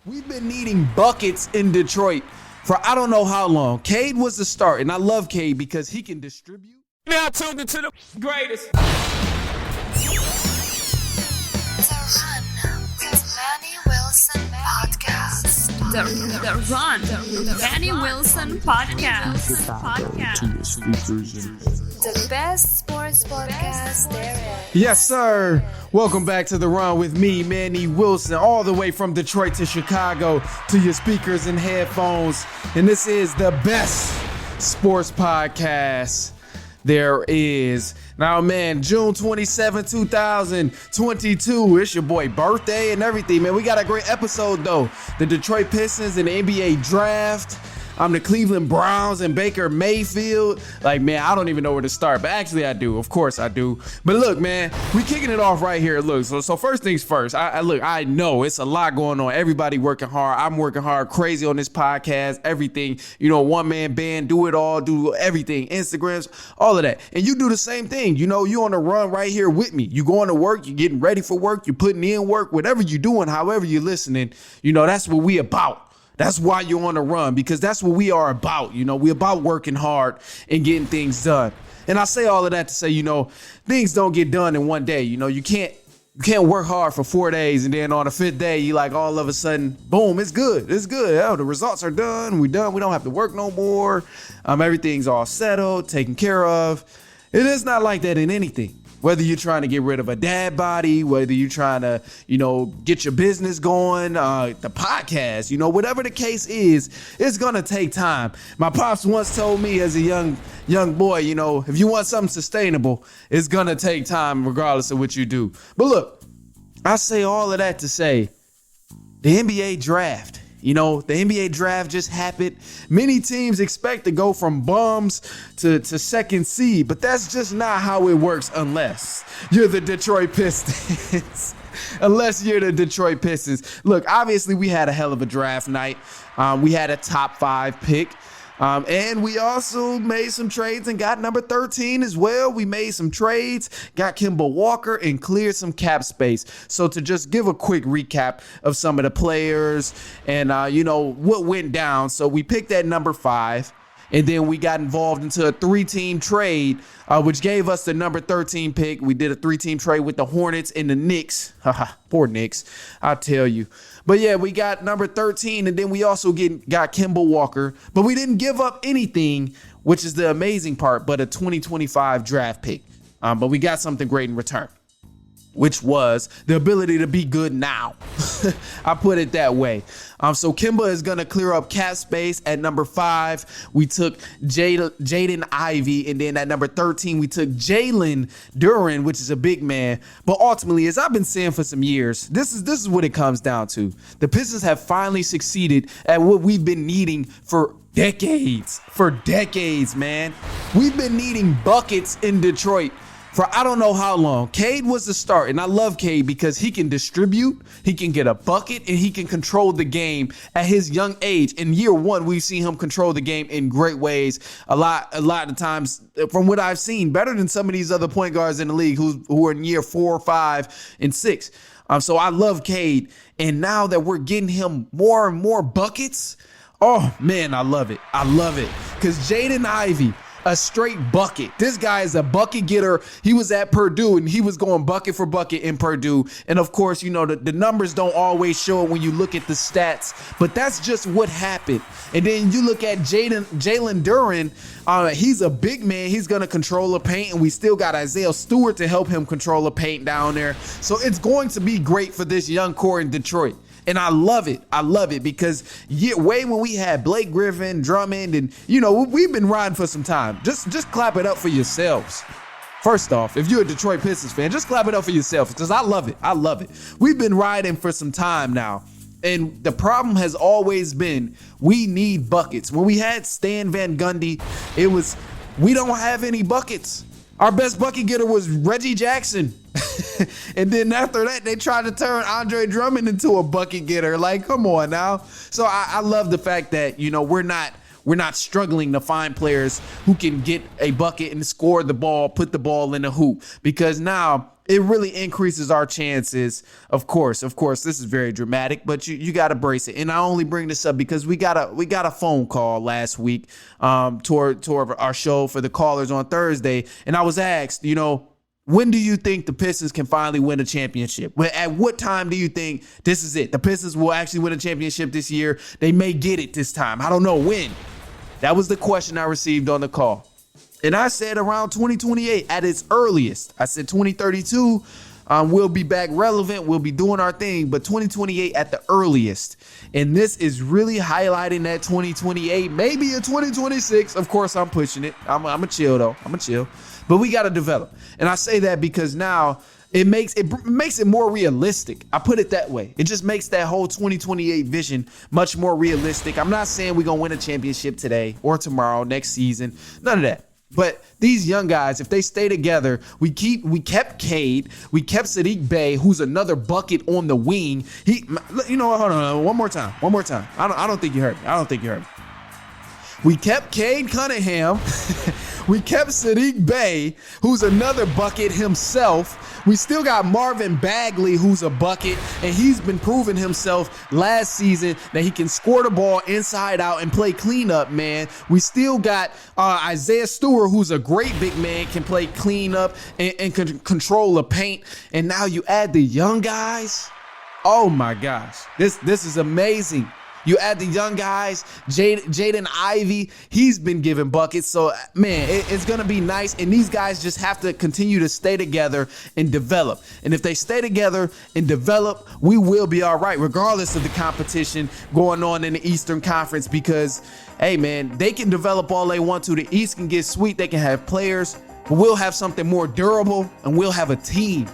We've been needing buckets in Detroit for I don't know how long. Cade was the start, and I love Cade because he can distribute. Now tuned into the greatest. The Run with Manny Wilson podcast. The Run with Manny Wilson podcast. The best sports podcast there is. Yes, sir. Welcome back to The Run with me, Manny Wilson, all the way from Detroit to Chicago to your speakers and headphones. And this is the best sports podcast there is. Now, man, June 27, 2022, it's your boy birthday and everything, man. We got a great episode, though. The Detroit Pistons and the NBA draft. The Cleveland Browns and Baker Mayfield. Like, man, I don't even know where to start. But actually, I do. Of course, I do. But look, man, we kicking it off right here. Look, so first things first. I know it's a lot going on. Everybody working hard. I'm working hard, crazy on this podcast, everything. You know, one-man band, do it all, do everything. Instagrams, all of that. And you do the same thing. You know, you on the run right here with me. You going to work, you getting ready for work, you putting in work, whatever you doing, however you're listening, you know, that's what we about. That's why you're on the run, because that's what we are about. You know, we're about working hard and getting things done. And I say all of that to say, you know, things don't get done in one day. You know, you can't work hard for 4 days and then on the fifth day, you like all of a sudden, boom, it's good. It's good. Oh, the results are done. We're done. We don't have to work no more. Everything's all settled, taken care of. It is not like that in anything. Whether you're trying to get rid of a dad body, whether you're trying to, you know, get your business going, the podcast, you know, whatever the case is, it's going to take time. My pops once told me as a young boy, you know, if you want something sustainable, it's going to take time regardless of what you do. But look, I say all of that to say the NBA draft. You know, the NBA draft just happened. Many teams expect to go from bums to second seed, but that's just not how it works unless you're the Detroit Pistons. Unless you're the Detroit Pistons. Look, obviously we had a hell of a draft night. We had a top 5 pick. And we also made some trades and got number 13 as well. We made some trades, got Kemba Walker, and cleared some cap space. So to just give a quick recap of some of the players and, you know, what went down. So we picked at number 5. And then we got involved into a 3-team trade, which gave us the number 13 pick. We did a 3-team trade with the Hornets and the Knicks. Haha, poor Knicks, I'll tell you. But yeah, we got number 13, and then we also got Kemba Walker. But we didn't give up anything, which is the amazing part, but a 2025 draft pick. But we got something great in return, which was the ability to be good now. I put it that way. So Kemba is going to clear up cap space at number 5. We took Jaden Ivey, and then at number 13, we took Jalen Duren, which is a big man. But ultimately, as I've been saying for some years, this is what it comes down to. The Pistons have finally succeeded at what we've been needing for decades. For decades, man. We've been needing buckets in Detroit for I don't know how long. Cade was the start, and I love Cade because he can distribute, he can get a bucket, and he can control the game at his young age. In year 1, we've seen him control the game in great ways. A lot of times, from what I've seen, better than some of these other point guards in the league who are in year 4, 5, and 6. So I love Cade, and now that we're getting him more and more buckets, oh man, I love it. I love it because Jaden Ivey, a straight bucket. This guy is a bucket getter. He was at Purdue and he was going bucket for bucket in Purdue. And of course, you know, the numbers don't always show it when you look at the stats, but that's just what happened. And then you look at Jalen Duren. He's a big man. He's going to control the paint, and we still got Isaiah Stewart to help him control the paint down there. So it's going to be great for this young core in Detroit. And I love it. I love it because way when we had Blake Griffin, Drummond, and, you know, we've been riding for some time. Just clap it up for yourselves. First off, if you're a Detroit Pistons fan, just clap it up for yourself because I love it. I love it. We've been riding for some time now. And the problem has always been we need buckets. When we had Stan Van Gundy, it was we don't have any buckets. Our best bucket getter was Reggie Jackson. And then after that, they tried to turn Andre Drummond into a bucket getter. Like, come on now. So I love the fact that, you know, we're not struggling to find players who can get a bucket and score the ball, put the ball in the hoop. Because now it really increases our chances. Of course, this is very dramatic, but you got to brace it. And I only bring this up because we got a phone call last week toward our show for the callers on Thursday. And I was asked, when do you think the Pistons can finally win a championship? At what time do you think this is it? The Pistons will actually win a championship this year. They may get it this time. I don't know when. That was the question I received on the call. And I said around 2028 at its earliest. I said 2032, we'll be back relevant. We'll be doing our thing, but 2028 at the earliest. And this is really highlighting that 2028, maybe a 2026. Of course, I'm pushing it. I'm a chill though. I'm a chill. But we got to develop. And I say that because now it makes it more realistic. I put it that way. It just makes that whole 2028 vision much more realistic. I'm not saying we're going to win a championship today or tomorrow, next season. None of that. But these young guys, if they stay together, we kept Cade, we kept Sadiq Bey, who's another bucket on the wing. Hold on, one more time. I don't think you heard me. We kept Cade Cunningham. We kept Sadiq Bey, who's another bucket himself. We still got Marvin Bagley, who's a bucket, and he's been proving himself last season that he can score the ball inside out and play cleanup, man. We still got Isaiah Stewart, who's a great big man, can play cleanup and can control the paint. And now you add the young guys. Oh my gosh, this is amazing. You add the young guys, Jaden Ivey, he's been giving buckets. So, man, it's going to be nice. And these guys just have to continue to stay together and develop. And if they stay together and develop, we will be all right, regardless of the competition going on in the Eastern Conference. Because, hey, man, they can develop all they want to. The East can get sweet. They can have players. But we'll have something more durable, and we'll have a team.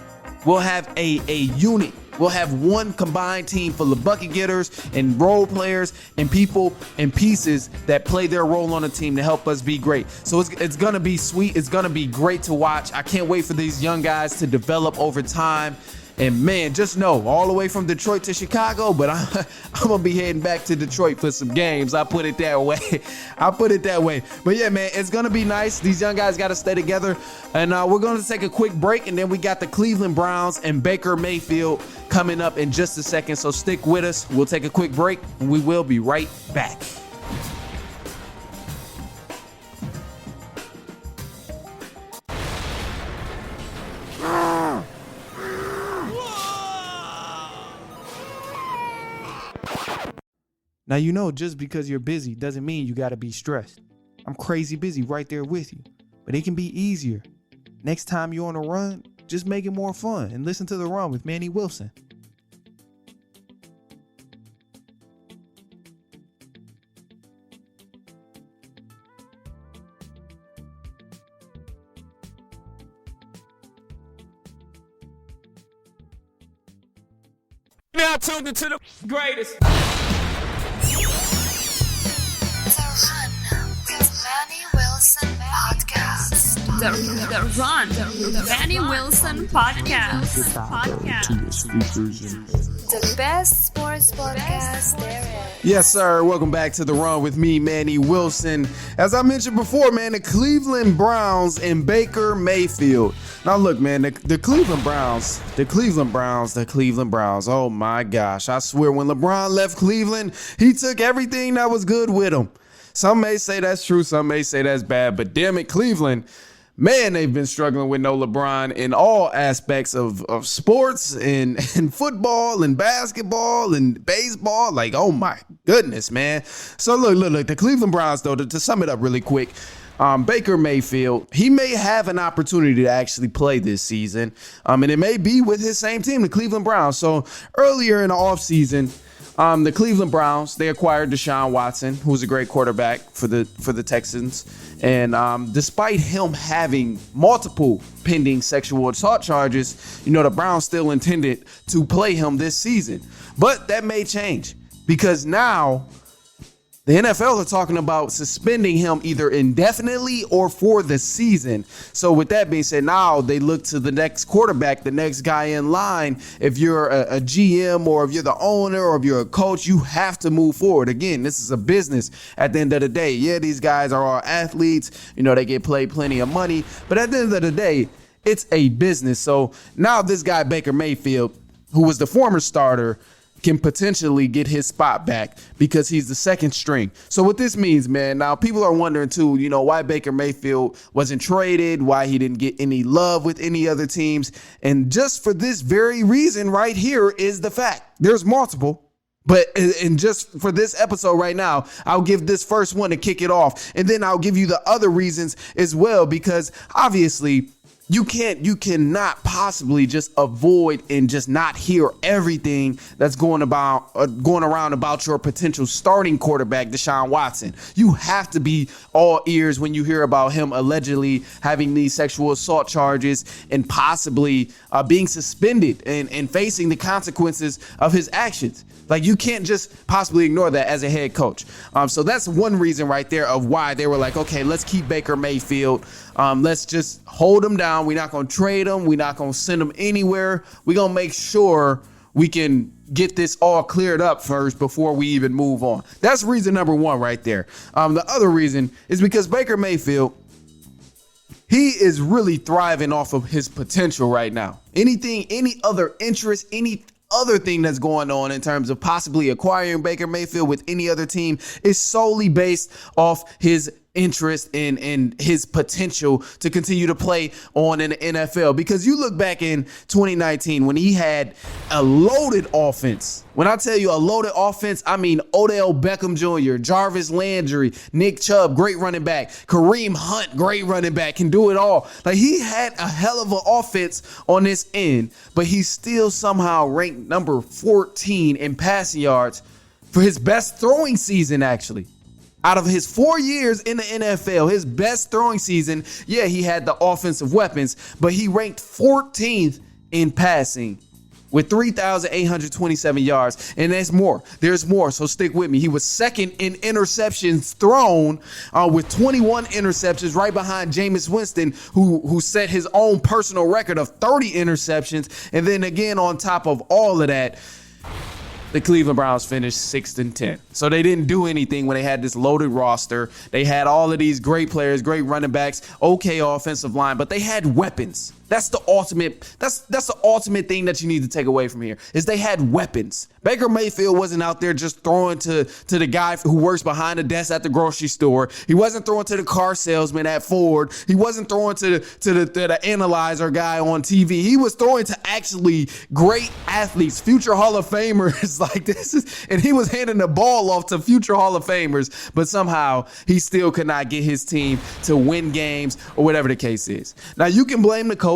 We'll have a unit. We'll have one combined team full of bucket getters and role players and people and pieces that play their role on the team to help us be great. So it's going to be sweet. It's going to be great to watch. I can't wait for these young guys to develop over time. And man, just know, all the way from Detroit to Chicago, but I'm going to be heading back to Detroit for some games. I put it that way. But yeah, man, it's going to be nice. These young guys got to stay together. And we're going to take a quick break. And then we got the Cleveland Browns and Baker Mayfield coming up in just a second. So stick with us. We'll take a quick break and we will be right back. Now, just because you're busy doesn't mean you got to be stressed. I'm crazy busy right there with you, but it can be easier. Next time you're on a run, just make it more fun and listen to The Run with Manny Wilson. Now tuned into the greatest. The Run, the Manny Wilson podcast. The best sports podcast there is. Yes, sir. Welcome back to The Run with me, Manny Wilson. As I mentioned before, man, the Cleveland Browns and Baker Mayfield. Now, look, man, the Cleveland Browns. Oh, my gosh. I swear, when LeBron left Cleveland, he took everything that was good with him. Some may say that's true. Some may say that's bad. But damn it, Cleveland, man, they've been struggling with no LeBron in all aspects of sports and football and basketball and baseball. Like, oh, my goodness, man. So, look, the Cleveland Browns, though, to sum it up really quick, Baker Mayfield, he may have an opportunity to actually play this season. And it may be with his same team, the Cleveland Browns. So earlier in the offseason, the Cleveland Browns, they acquired Deshaun Watson, who's a great quarterback for the Texans. And despite him having multiple pending sexual assault charges, the Browns still intended to play him this season. But that may change because now the NFL are talking about suspending him either indefinitely or for the season. So with that being said, now they look to the next quarterback, the next guy in line. If you're a GM or if you're the owner or if you're a coach, you have to move forward. Again, this is a business at the end of the day. Yeah, these guys are all athletes. They get paid plenty of money. But at the end of the day, It's a business. So now this guy, Baker Mayfield, who was the former starter, can potentially get his spot back because he's the second string. So what this means, man, now people are wondering too, why Baker Mayfield wasn't traded, why he didn't get any love with any other teams. And just for this very reason right here is the fact. There's multiple. But and just for this episode right now, I'll give this first one to kick it off. And then I'll give you the other reasons as well, because obviously you cannot possibly just avoid and just not hear everything that's going around about your potential starting quarterback, Deshaun Watson. You have to be all ears when you hear about him allegedly having these sexual assault charges and possibly being suspended and facing the consequences of his actions. Like, you can't just possibly ignore that as a head coach. So that's one reason right there of why they were like, okay, let's keep Baker Mayfield. Let's just hold him down. We're not going to trade him. We're not going to send him anywhere. We're going to make sure we can get this all cleared up first before we even move on. That's reason number one right there. The other reason is because Baker Mayfield, he is really thriving off of his potential right now. Any other interest, any other thing that's going on in terms of possibly acquiring Baker Mayfield with any other team is solely based off his interest in his potential to continue to play on in the NFL. Because you look back in 2019 when he had a loaded offense. When I tell you a loaded offense, I mean Odell Beckham Jr., Jarvis Landry, Nick Chubb, great running back, Kareem Hunt, great running back, can do it all. Like, he had a hell of an offense on this end, but he still somehow ranked number 14 in passing yards for his best throwing season, actually. Out of his 4 years in the NFL, his best throwing season, yeah, he had the offensive weapons, but he ranked 14th in passing with 3,827 yards. And there's more. There's more. So stick with me. He was second in interceptions thrown with 21 interceptions, right behind Jameis Winston, who set his own personal record of 30 interceptions. And then again, on top of all of that, the Cleveland Browns finished 6-10. So they didn't do anything when they had this loaded roster. They had all of these great players, great running backs, okay offensive line, but they had weapons. That's the ultimate thing that you need to take away from here is they had weapons. Baker Mayfield wasn't out there just throwing to the guy who works behind the desk at the grocery store. He wasn't throwing to the car salesman at Ford. He wasn't throwing to the analyzer guy on TV. He was throwing to actually great athletes, future Hall of Famers like this. And he was handing the ball off to future Hall of Famers, but somehow he still could not get his team to win games or whatever the case is. Now, you can blame the coach.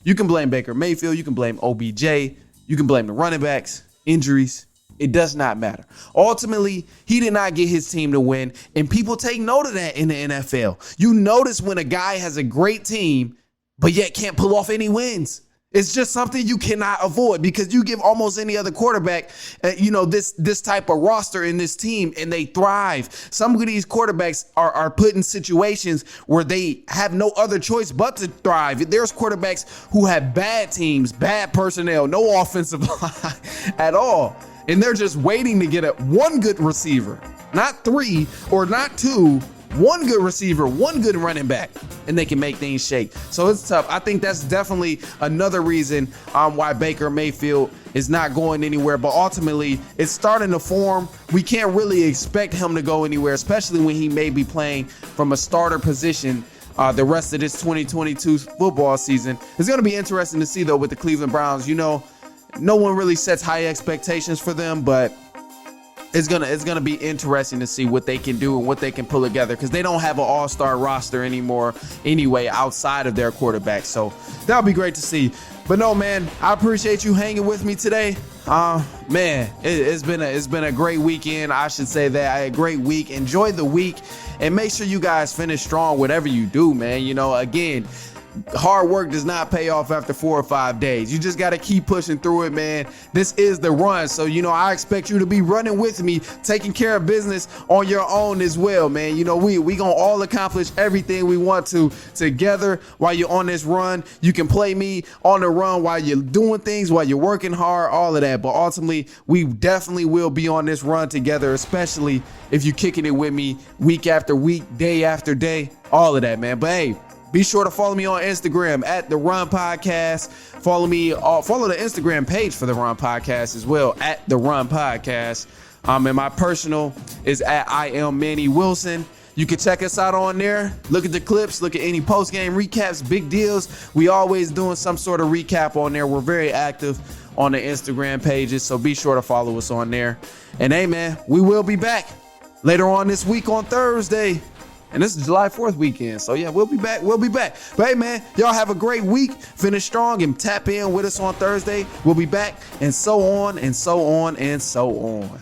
You can blame Baker Mayfield. You can blame OBJ. You can blame the running backs, injuries. It does not matter. Ultimately, he did not get his team to win, and people take note of that in the NFL. You notice when a guy has a great team, but yet can't pull off any wins. It's just something you cannot avoid because you give almost any other quarterback, this type of roster in this team, and they thrive. Some of these quarterbacks are put in situations where they have no other choice but to thrive. There's quarterbacks who have bad teams, bad personnel, no offensive line at all, and they're just waiting to get one good receiver, not three or not two. One good receiver, one good running back, and they can make things shake. So it's tough. I think that's definitely another reason why Baker Mayfield is not going anywhere. But ultimately, it's starting to form. We can't really expect him to go anywhere, especially when he may be playing from a starter position the rest of this 2022 football season. It's going to be interesting to see, though, with the Cleveland Browns. No one really sets high expectations for them, but it's gonna be interesting to see what they can do and what they can pull together because they don't have an all-star roster anymore anyway outside of their quarterback. So that'll be great to see. But no, man, I appreciate you hanging with me today. It's been a great weekend. I should say that. I had a great week. Enjoy the week and make sure you guys finish strong whatever you do, man. Again, hard work does not pay off after 4 or 5 days. You just got to keep pushing through it, man. This is the run. So, I expect you to be running with me, taking care of business on your own as well, man. We going to all accomplish everything we want to together while you're on this run. You can play me on the run while you're doing things, while you're working hard, all of that. But ultimately, we definitely will be on this run together, especially if you're kicking it with me week after week, day after day, all of that, man. But hey, Be sure to follow me on Instagram at The Run Podcast. Follow the Instagram page for The Run Podcast as well, at The Run Podcast. And my personal is at I am Manny Wilson. You can check us out on there. Look at the clips. Look at any post-game recaps, big deals. We always doing some sort of recap on there. We're very active on the Instagram pages, so be sure to follow us on there. And hey, man, we will be back later on this week on Thursday. And this is July 4th weekend. So, yeah, we'll be back. But, hey, man, y'all have a great week. Finish strong and tap in with us on Thursday. We'll be back, and so on and so on and so on.